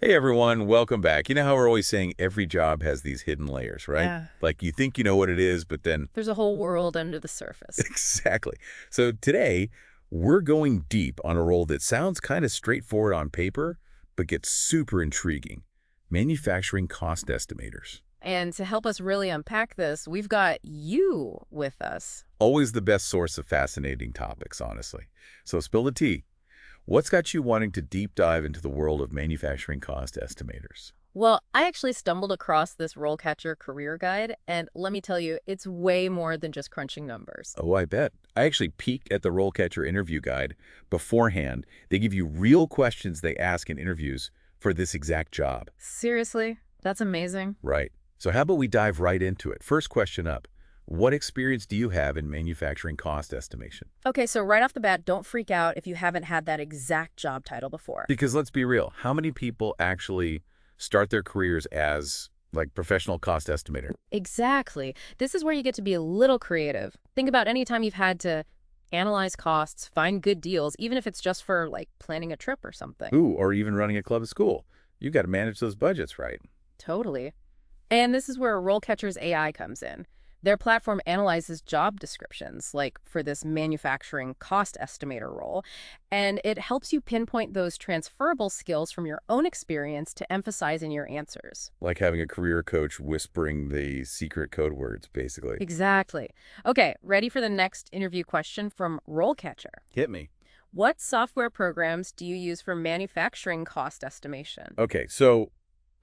Hey everyone, welcome back. You know how we're always saying every job has these hidden layers, right? Yeah. Like you think you know what it is, but then There's a whole world under the surface. exactly. So today, we're going deep on a role that sounds kind of straightforward on paper, but gets super intriguing. Manufacturing cost estimators. And to help us really unpack this, we've got you with us. Always the best source of fascinating topics, honestly. So spill the tea. What's got you wanting to deep dive into the world of manufacturing cost estimators? Well, I actually stumbled across this RoleCatcher Career Guide, and let me tell you, it's way more than just crunching numbers. Oh, I bet. I actually peeked at the RoleCatcher interview guide beforehand. They give you real questions they ask in interviews for this exact job. Seriously? That's amazing. Right. So how about we dive right into it? First question up. What experience do you have in manufacturing cost estimation? Okay, so right off the bat, don't freak out if you haven't had that exact job title before. Because let's be real, how many people actually start their careers as like professional cost estimator? Exactly. This is where you get to be a little creative. Think about any time you've had to analyze costs, find good deals, even if it's just for like planning a trip or something. Ooh, or even running a club at school. You got to manage those budgets, right? Totally. And this is where RoleCatcher's AI comes in. Their platform analyzes job descriptions, like for this manufacturing cost estimator role, and it helps you pinpoint those transferable skills from your own experience to emphasize in your answers. Like having a career coach whispering the secret code words, basically. Exactly. Okay, ready for the next interview question from RoleCatcher. Hit me. What software programs do you use for manufacturing cost estimation? Okay, so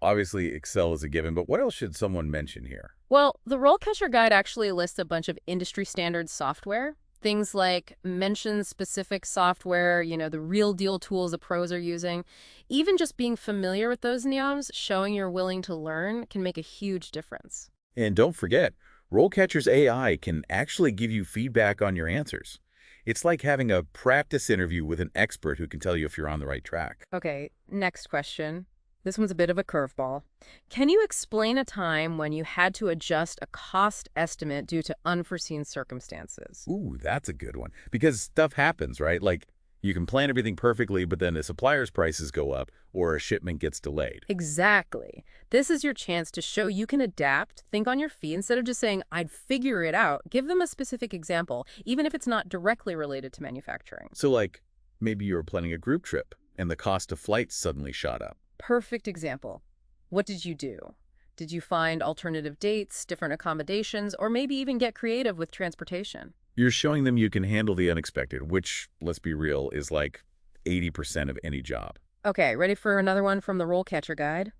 obviously Excel is a given, but what else should someone mention here? Well, the RoleCatcher Guide actually lists a bunch of industry standard software. Things like mention specific software, the real deal tools the pros are using. Even just being familiar with those NIOMs, showing you're willing to learn, can make a huge difference. And don't forget, RoleCatcher's AI can actually give you feedback on your answers. It's like having a practice interview with an expert who can tell you if you're on the right track. Okay, next question. This one's a bit of a curveball. Can you explain a time when you had to adjust a cost estimate due to unforeseen circumstances? Ooh, that's a good one. Because stuff happens, right? Like, you can plan everything perfectly, but then the supplier's prices go up or a shipment gets delayed. Exactly. This is your chance to show you can adapt, think on your feet, instead of just saying, I'd figure it out. Give them a specific example, even if it's not directly related to manufacturing. So, like, maybe you were planning a group trip and the cost of flights suddenly shot up. Perfect example. What did you do? Did you find alternative dates, different accommodations, or maybe even get creative with transportation? You're showing them you can handle the unexpected, which, let's be real, is like 80% of any job. Okay, ready for another one from the RoleCatcher Guide?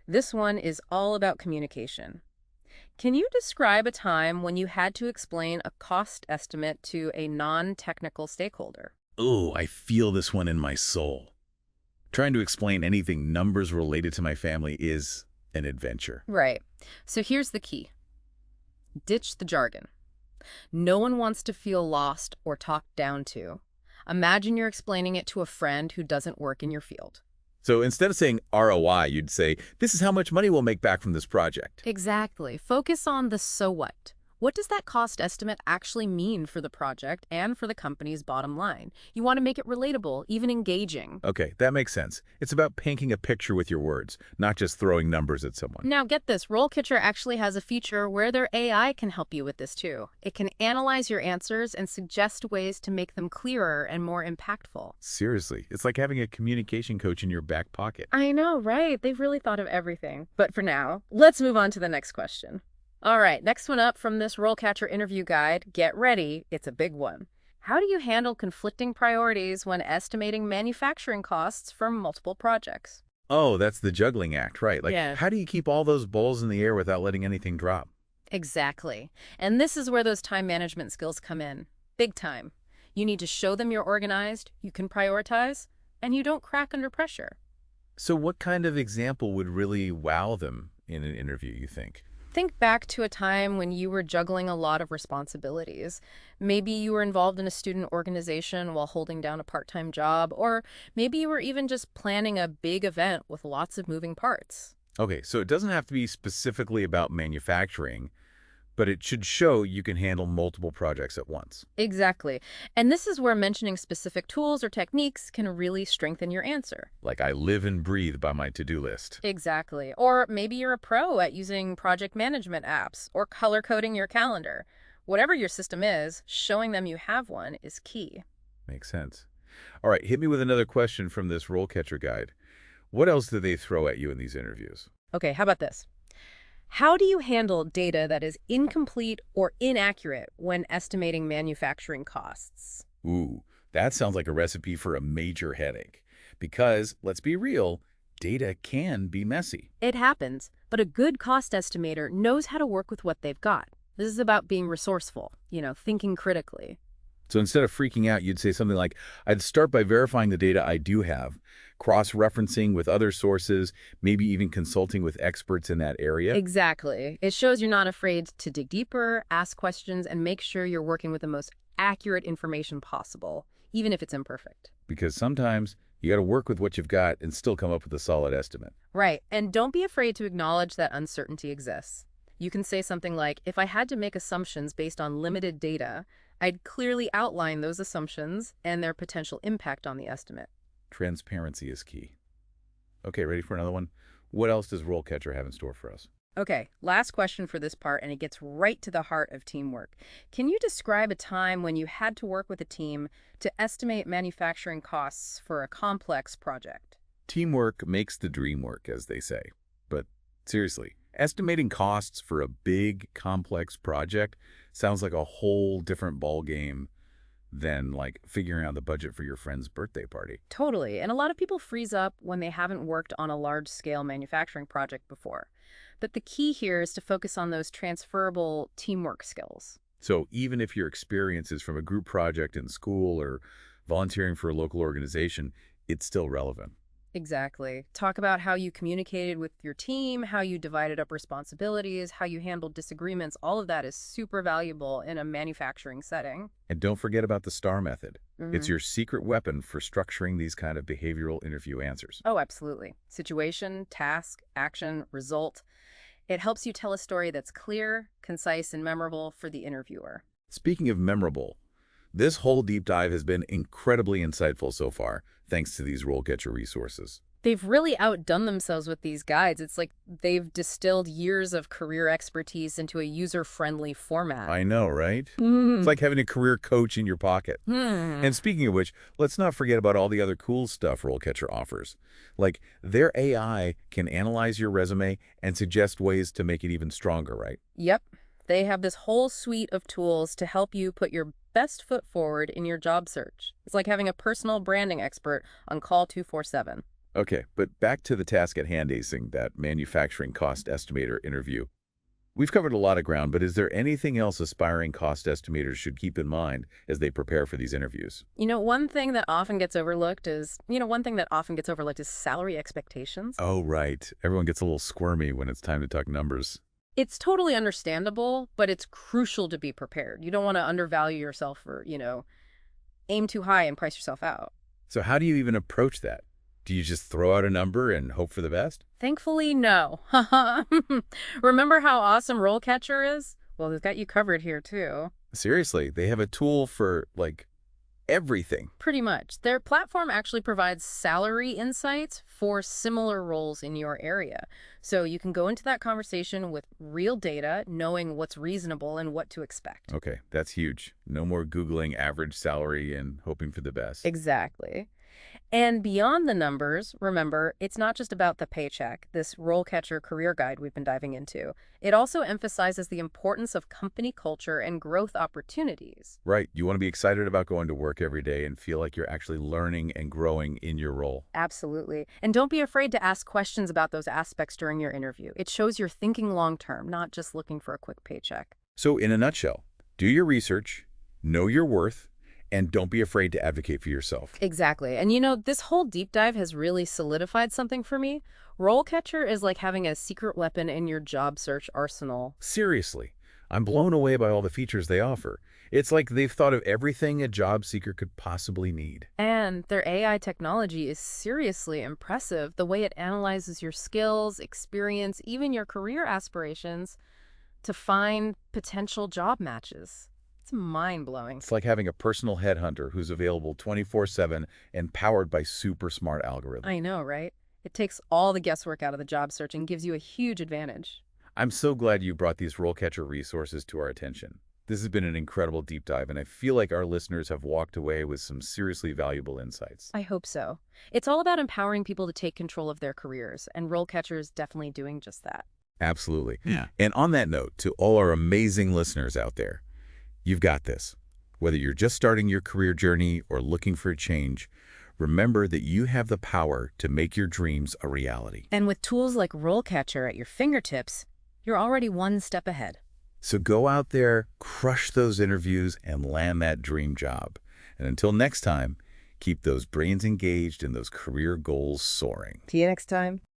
This one is all about communication. Can you describe a time when you had to explain a cost estimate to a non-technical stakeholder? Ooh, I feel this one in my soul. Trying to explain anything numbers related to my family is an adventure. Right. So here's the key. Ditch the jargon. No one wants to feel lost or talked down to. Imagine you're explaining it to a friend who doesn't work in your field. So instead of saying ROI, you'd say, this is how much money we'll make back from this project. Exactly. Focus on the so what. What does that cost estimate actually mean for the project and for the company's bottom line? You want to make it relatable, even engaging. Okay, that makes sense. It's about painting a picture with your words, not just throwing numbers at someone. Now get this, RoleCatcher actually has a feature where their AI can help you with this too. It can analyze your answers and suggest ways to make them clearer and more impactful. Seriously, it's like having a communication coach in your back pocket. I know, right? They've really thought of everything. But for now, let's move on to the next question. All right, next one up from this RoleCatcher interview guide. Get ready, it's a big one. How do you handle conflicting priorities when estimating manufacturing costs for multiple projects? Oh, that's the juggling act, right? Like, Yeah. how do you keep all those balls in the air without letting anything drop? Exactly. And this is where those time management skills come in. Big time. You need to show them you're organized, you can prioritize, and you don't crack under pressure. So what kind of example would really wow them in an interview, you think? Think back to a time when you were juggling a lot of responsibilities. Maybe you were involved in a student organization while holding down a part-time job, or maybe you were even just planning a big event with lots of moving parts. Okay, so it doesn't have to be specifically about manufacturing, But it should show you can handle multiple projects at once. Exactly. And this is where mentioning specific tools or techniques can really strengthen your answer. Like I live and breathe by my to-do list. Exactly. Or maybe you're a pro at using project management apps or color coding your calendar. Whatever your system is, showing them you have one is key. Makes sense. All right, hit me with another question from this RoleCatcher guide. What else do they throw at you in these interviews? Okay, how about this? How do you handle data that is incomplete or inaccurate when estimating manufacturing costs? Ooh, that sounds like a recipe for a major headache. Because, let's be real, data can be messy. It happens, but a good cost estimator knows how to work with what they've got. This is about being resourceful, thinking critically. So instead of freaking out, you'd say something like, I'd start by verifying the data I do have, cross-referencing with other sources, maybe even consulting with experts in that area. Exactly. It shows you're not afraid to dig deeper, ask questions, and make sure you're working with the most accurate information possible, even if it's imperfect. Because sometimes you got to work with what you've got and still come up with a solid estimate. Right. And don't be afraid to acknowledge that uncertainty exists. You can say something like, if I had to make assumptions based on limited data, I'd clearly outline those assumptions and their potential impact on the estimate. Transparency is key. Okay, ready for another one? What else does RoleCatcher have in store for us? Okay, last question for this part, and it gets right to the heart of teamwork. Can you describe a time when you had to work with a team to estimate manufacturing costs for a complex project? Teamwork makes the dream work, as they say. But seriously, estimating costs for a big, complex project sounds like a whole different ballgame than like figuring out the budget for your friend's birthday party. Totally, and a lot of people freeze up when they haven't worked on a large-scale manufacturing project before. But the key here is to focus on those transferable teamwork skills. So even if your experience is from a group project in school or volunteering for a local organization, it's still relevant. Exactly. Talk about how you communicated with your team, how you divided up responsibilities, how you handled disagreements. All of that is super valuable in a manufacturing setting. And don't forget about the STAR method. It's Mhm. your secret weapon for structuring these kind of behavioral interview answers. Oh, absolutely. Situation, task, action, result. It helps you tell a story that's clear, concise, and memorable for the interviewer. Speaking of memorable, this whole deep dive has been incredibly insightful so far, thanks to these RoleCatcher resources. They've really outdone themselves with these guides. It's like they've distilled years of career expertise into a user-friendly format. I know, right? Hmm. It's like having a career coach in your pocket. And speaking of which, let's not forget about all the other cool stuff RoleCatcher offers. Like, their AI can analyze your resume and suggest ways to make it even stronger, right? Yep. They have this whole suite of tools to help you put your best foot forward in your job search. It's like having a personal branding expert on call 24/7. Okay, but back to the task at hand, acing that manufacturing cost estimator interview. We've covered a lot of ground, but is there anything else aspiring cost estimators should keep in mind as they prepare for these interviews? One thing that often gets overlooked is, salary expectations. Oh, right. Everyone gets a little squirmy when it's time to talk numbers. It's totally understandable, but it's crucial to be prepared. You don't want to undervalue yourself or, aim too high and price yourself out. So how do you even approach that? Do you just throw out a number and hope for the best? Thankfully, no. Remember how awesome RoleCatcher is? Well, they've got you covered here, too. Seriously, they have a tool for, like, everything. Pretty much. Their platform actually provides salary insights for similar roles in your area. So you can go into that conversation with real data, knowing what's reasonable and what to expect. Okay, that's huge. No more Googling average salary and hoping for the best. Exactly. And beyond the numbers, remember, it's not just about the paycheck, this RoleCatcher career guide we've been diving into. It also emphasizes the importance of company culture and growth opportunities. Right. You want to be excited about going to work every day and feel like you're actually learning and growing in your role. Absolutely. And don't be afraid to ask questions about those aspects during your interview. It shows you're thinking long-term, not just looking for a quick paycheck. So in a nutshell, do your research, know your worth, and don't be afraid to advocate for yourself. Exactly. And this whole deep dive has really solidified something for me. RoleCatcher is like having a secret weapon in your job search arsenal. Seriously, I'm blown away by all the features they offer. It's like they've thought of everything a job seeker could possibly need. And their AI technology is seriously impressive. The way it analyzes your skills, experience, even your career aspirations. to find potential job matches. It's mind-blowing. It's like having a personal headhunter who's available 24/7 and powered by super smart algorithms. I know, right? It takes all the guesswork out of the job search and gives you a huge advantage. I'm so glad you brought these RoleCatcher resources to our attention. This has been an incredible deep dive, and I feel like our listeners have walked away with some seriously valuable insights. I hope so. It's all about empowering people to take control of their careers, and RoleCatcher is definitely doing just that. Absolutely. Yeah. And on that note, to all our amazing listeners out there, you've got this. Whether you're just starting your career journey or looking for a change, remember that you have the power to make your dreams a reality. And with tools like RoleCatcher at your fingertips, you're already one step ahead. So go out there, crush those interviews, and land that dream job. And until next time, keep those brains engaged and those career goals soaring. See you next time.